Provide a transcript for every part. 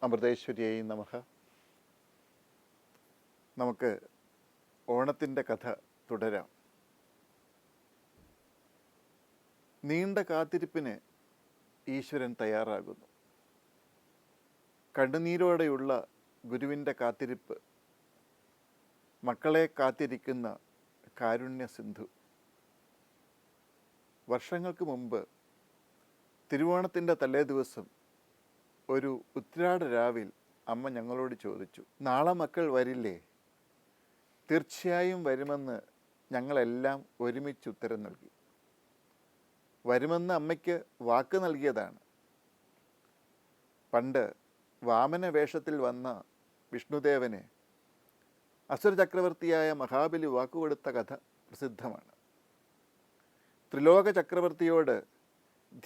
അമൃതേശ്വരിയായി നമഃ. നമുക്ക് ഓണത്തിൻ്റെ കഥ തുടരാം. നീണ്ട കാത്തിരിപ്പിന് ഈശ്വരൻ തയ്യാറാകുന്നു. കണ്ണുനീരോടെയുള്ള ഗുരുവിൻ്റെ കാത്തിരിപ്പ്, മക്കളെ കാത്തിരിക്കുന്ന കാരുണ്യ സിന്ധു. വർഷങ്ങൾക്ക് മുമ്പ് തിരുവോണത്തിൻ്റെ തലേ ദിവസം ഒരു ഉത്രാട രാവിൽ അമ്മ ഞങ്ങളോട് ചോദിച്ചു, നാളെ മക്കൾ വരില്ലേ? തീർച്ചയായും വരുമെന്ന് ഞങ്ങളെല്ലാം ഒരുമിച്ച് ഉത്തരം നൽകി. വരുമെന്ന് അമ്മയ്ക്ക് വാക്ക് നൽകിയതാണ്. പണ്ട് വാമന വേഷത്തിൽ വന്ന വിഷ്ണുദേവന് അസുര ചക്രവർത്തിയായ മഹാബലി വാക്കുകൊടുത്ത കഥ പ്രസിദ്ധമാണ്. ത്രിലോക ചക്രവർത്തിയോട്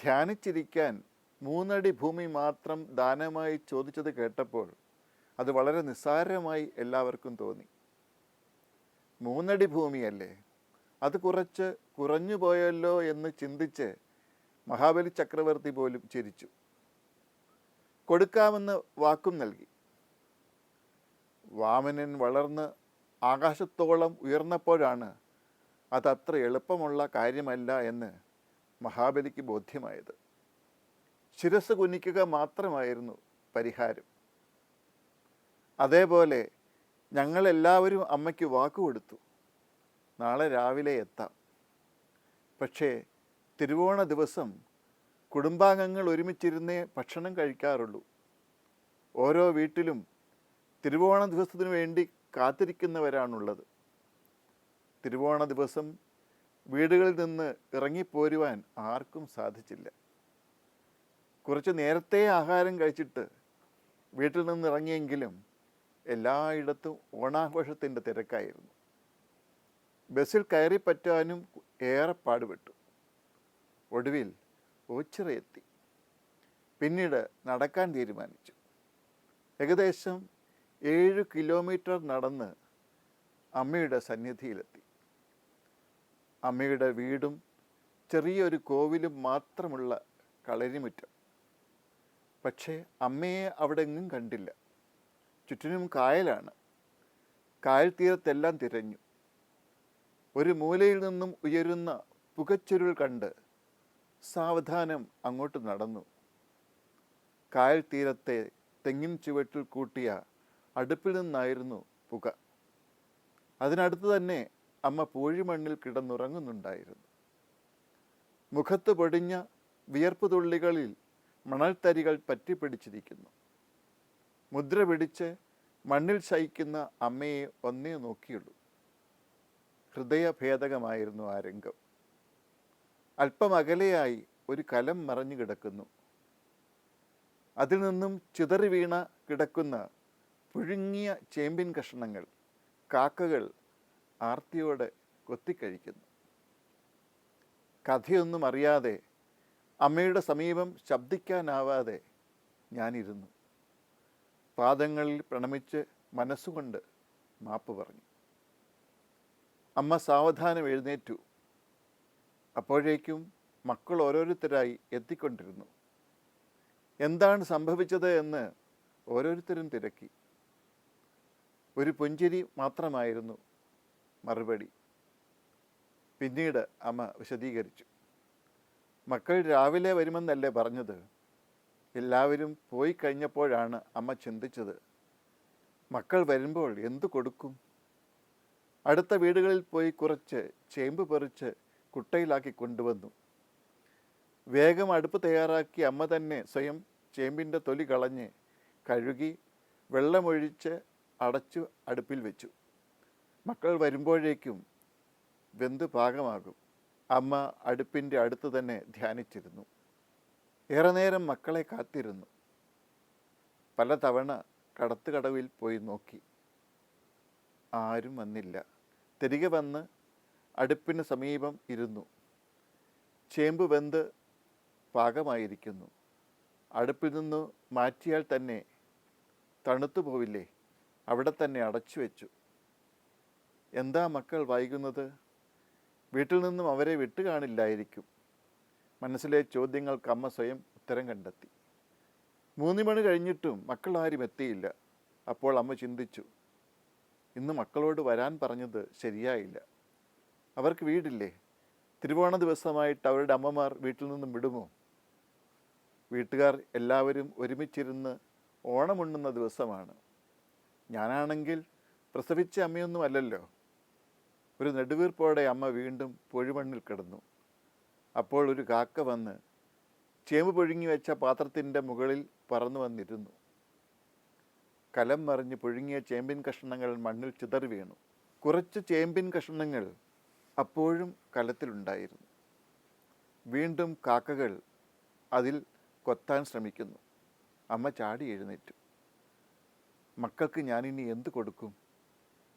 ധ്യാനിച്ചിരിക്കാൻ 3 അടി ഭൂമി മാത്രം ദാനമായി ചോദിച്ചത് കേട്ടപ്പോൾ അത് വളരെ നിസ്സാരമായി എല്ലാവർക്കും തോന്നി. 3 അടി ഭൂമിയല്ലേ, അത് കുറച്ച് കുറഞ്ഞു പോയല്ലോ എന്ന് ചിന്തിച്ച് മഹാബലി ചക്രവർത്തി പോലും ചിരിച്ചു. കൊടുക്കാമെന്ന് വാക്കും നൽകി. വാമനൻ വളർന്ന് ആകാശത്തോളം ഉയർന്നപ്പോഴാണ് അതത്ര എളുപ്പമുള്ള കാര്യമല്ല എന്ന് മഹാബലിക്ക് ബോധ്യമായത്. ശിരസ് കുനിക്കുക മാത്രമായിരുന്നു പരിഹാരം. അതേപോലെ ഞങ്ങളെല്ലാവരും അമ്മയ്ക്ക് വാക്കുകൊടുത്തു, നാളെ രാവിലെ എത്താം. പക്ഷേ തിരുവോണ ദിവസം കുടുംബാംഗങ്ങൾ ഒരുമിച്ചിരുന്നേ ഭക്ഷണം കഴിക്കാറുള്ളൂ. ഓരോ വീട്ടിലും തിരുവോണ ദിവസത്തിനു വേണ്ടി കാത്തിരിക്കുന്നവരാണുള്ളത്. തിരുവോണ ദിവസം വീടുകളിൽ നിന്ന് ഇറങ്ങിപ്പോരുവാൻ ആർക്കും സാധിച്ചില്ല. കുറച്ച് നേരത്തെ ആഹാരം കഴിച്ചിട്ട് വീട്ടിൽ നിന്ന് ഇറങ്ങിയെങ്കിലും എല്ലായിടത്തും ഓണാഘോഷത്തിൻ്റെ തിരക്കായിരുന്നു. ബസ്സിൽ കയറി പറ്റാനും ഏറെ പാടുപെട്ടു. ഒടുവിൽ ഓച്ചിറ എത്തി. പിന്നീട് നടക്കാൻ തീരുമാനിച്ചു. ഏകദേശം 7 കിലോമീറ്റർ നടന്ന് അമ്മയുടെ സന്നിധിയിലെത്തി. അമ്മയുടെ വീടും ചെറിയൊരു കോവിലും മാത്രമുള്ള കളരിമുറ്റം. പക്ഷേ അമ്മയെ അവിടെ എങ്ങും കണ്ടില്ല. ചുറ്റിനും കായലാണ്. കായൽ തീരത്തെല്ലാം തിരഞ്ഞു. ഒരു മൂലയിൽ നിന്നും ഉയരുന്ന പുകച്ചുരുൾ കണ്ട് സാവധാനം അങ്ങോട്ട് നടന്നു. കായൽ തീരത്തെ തെങ്ങിൻ ചുവട്ടിൽ കൂട്ടിയ അടുപ്പിൽ നിന്നായിരുന്നു പുക. അതിനടുത്ത് തന്നെ അമ്മ പൂഴിമണ്ണിൽ കിടന്നുറങ്ങുന്നുണ്ടായിരുന്നു. മുഖത്ത് പൊടിഞ്ഞ വിയർപ്പ് തുള്ളികളിൽ മണൽത്തരികൾ പറ്റിപ്പിടിച്ചിരിക്കുന്നു. മുദ്ര പിടിച്ച് മണ്ണിൽ ശയിക്കുന്ന അമ്മയെ ഒന്നേ നോക്കിയുള്ളൂ. ഹൃദയഭേദകമായിരുന്നു ആ രംഗം. അല്പം അകലെയായി ഒരു കലം മറഞ്ഞു കിടക്കുന്നു. അതിൽ നിന്നും ചിതറി വീണ കിടക്കുന്ന പുഴുങ്ങിയ ചേമ്പിൻ കഷണങ്ങൾ കാക്കകൾ ആർത്തിയോടെ കൊത്തിക്കഴിക്കുന്നു. കഥയൊന്നും അറിയാതെ അമ്മയുടെ സമീപം ശബ്ദിക്കാനാവാതെ ഞാനിരുന്നു. പാദങ്ങളിൽ പ്രണമിച്ച് മനസ്സുകൊണ്ട് മാപ്പ് പറഞ്ഞു. അമ്മ സാവധാനം എഴുന്നേറ്റു. അപ്പോഴേക്കും മക്കൾ ഓരോരുത്തരായി എത്തിക്കൊണ്ടിരുന്നു. എന്താണ് സംഭവിച്ചത് എന്ന് ഓരോരുത്തരും തിരക്കി. ഒരു പുഞ്ചിരി മാത്രമായിരുന്നു മറുപടി. പിന്നീട് അമ്മ വിശദീകരിച്ചു. മക്കൾ രാവിലെ വരുമെന്നല്ലേ പറഞ്ഞത്? എല്ലാവരും പോയി കഴിഞ്ഞപ്പോഴാണ് അമ്മ ചിന്തിച്ചത്, മക്കൾ വരുമ്പോൾ എന്തു കൊടുക്കും? അടുത്ത വീടുകളിൽ പോയി കുറച്ച് ചേമ്പ് പറിച്ച് കുട്ടയിലാക്കി കൊണ്ടുവന്നു. വേഗം അടുപ്പ് തയ്യാറാക്കി അമ്മ തന്നെ സ്വയം ചേമ്പിൻ്റെ തൊലി കളഞ്ഞ് കഴുകി വെള്ളമൊഴിച്ച് അടച്ചു അടുപ്പിൽ വെച്ചു. മക്കൾ വരുമ്പോഴേക്കും വെന്ത് പാകമാകും. അമ്മ അടുപ്പിൻ്റെ അടുത്ത് തന്നെ ധ്യാനിച്ചിരുന്നു. ഏറെ നേരം മക്കളെ കാത്തിരുന്നു. പലതവണ കടത്തുകടവിൽ പോയി നോക്കി. ആരും വന്നില്ല. തിരികെ വന്ന് അടുപ്പിന് സമീപം ഇരുന്നു. ചേമ്പ് വെന്ത് പാകമായിരിക്കുന്നു. അടുപ്പിൽ നിന്ന് മാറ്റിയാൽ തന്നെ തണുത്തു പോവില്ലേ? അവിടെ തന്നെ അടച്ചു വെച്ചു. എന്താ മക്കൾ വൈകുന്നത്? വീട്ടിൽ നിന്നും അവരെ വിട്ടു കാണില്ലായിരിക്കും. മനസ്സിലെ ചോദ്യങ്ങൾക്ക് അമ്മ സ്വയം ഉത്തരം കണ്ടെത്തി. 3 മണി കഴിഞ്ഞിട്ടും മക്കൾ ആരും എത്തിയില്ല. അപ്പോൾ അമ്മ ചിന്തിച്ചു, ഇന്ന് മക്കളോട് വരാൻ പറഞ്ഞത് ശരിയായില്ല. അവർക്ക് വീടില്ലേ? തിരുവോണ ദിവസമായിട്ട് അവരുടെ അമ്മമാർ വീട്ടിൽ നിന്നും വിടുമോ? വീട്ടുകാർ എല്ലാവരും ഒരുമിച്ചിരുന്ന് ഓണമുണ്ണുന്ന ദിവസമാണ്. ഞാനാണെങ്കിൽ പ്രസവിച്ച അമ്മയൊന്നും അല്ലല്ലോ. ഒരു നെടുവീർപ്പോടെ അമ്മ വീണ്ടും പൊഴിമണ്ണിൽ കിടന്നു. അപ്പോൾ ഒരു കാക്ക വന്ന് ചേമ്പ് പുഴുങ്ങി വെച്ച പാത്രത്തിൻ്റെ മുകളിൽ പറന്നു വന്നിരുന്നു. കലം മറിഞ്ഞ് പുഴുങ്ങിയ ചേമ്പിൻ കഷ്ണങ്ങൾ മണ്ണിൽ ചിതറി വീണു. കുറച്ച് ചേമ്പിൻ കഷ്ണങ്ങൾ അപ്പോഴും കലത്തിലുണ്ടായിരുന്നു. വീണ്ടും കാക്കകൾ അതിൽ കൊത്താൻ ശ്രമിക്കുന്നു. അമ്മ ചാടി എഴുന്നേറ്റു. മക്കൾക്ക് ഞാനിനി എന്ത് കൊടുക്കും?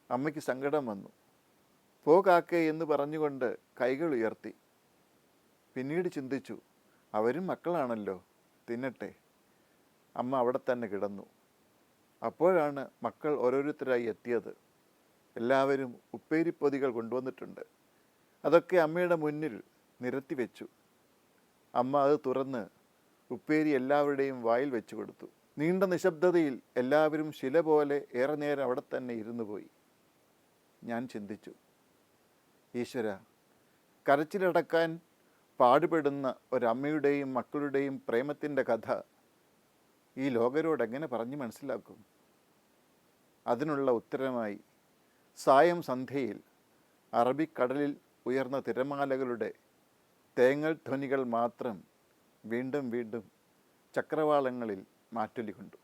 അമ്മയ്ക്ക് സങ്കടം വന്നു. പോ കാക്കേ എന്ന് പറഞ്ഞുകൊണ്ട് കൈകൾ ഉയർത്തി. പിന്നീട് ചിന്തിച്ചു, അവരും മക്കളാണല്ലോ, തിന്നട്ടെ. അമ്മ അവിടെ തന്നെ കിടന്നു. അപ്പോഴാണ് മക്കൾ ഓരോരുത്തരായി എത്തിയത്. എല്ലാവരും ഉപ്പേരിപ്പൊതികൾ കൊണ്ടുവന്നിട്ടുണ്ട്. അതൊക്കെ അമ്മയുടെ മുന്നിൽ നിരത്തി വെച്ചു. അമ്മ അത് തുറന്ന് ഉപ്പേരി എല്ലാവരുടെയും വായിൽ വെച്ചു കൊടുത്തു. നീണ്ട നിശബ്ദതയിൽ എല്ലാവരും ശില പോലെ ഏറെ നേരം അവിടെ തന്നെ ഇരുന്നു പോയി. ഞാൻ ചിന്തിച്ചു, ഈശ്വര, കരച്ചിലടക്കാൻ പാടുപെടുന്ന ഒരമ്മയുടെയും മക്കളുടെയും പ്രേമത്തിൻ്റെ കഥ ഈ ലോകരോടെങ്ങനെ പറഞ്ഞു മനസ്സിലാക്കും? അതിനുള്ള ഉത്തരമായി സായം സന്ധ്യയിൽ അറബിക്കടലിൽ ഉയർന്ന തിരമാലകളുടെ തേങ്ങൽ ധ്വനികൾ മാത്രം വീണ്ടും വീണ്ടും ചക്രവാളങ്ങളിൽ മാറ്റൊലി കൊണ്ടു.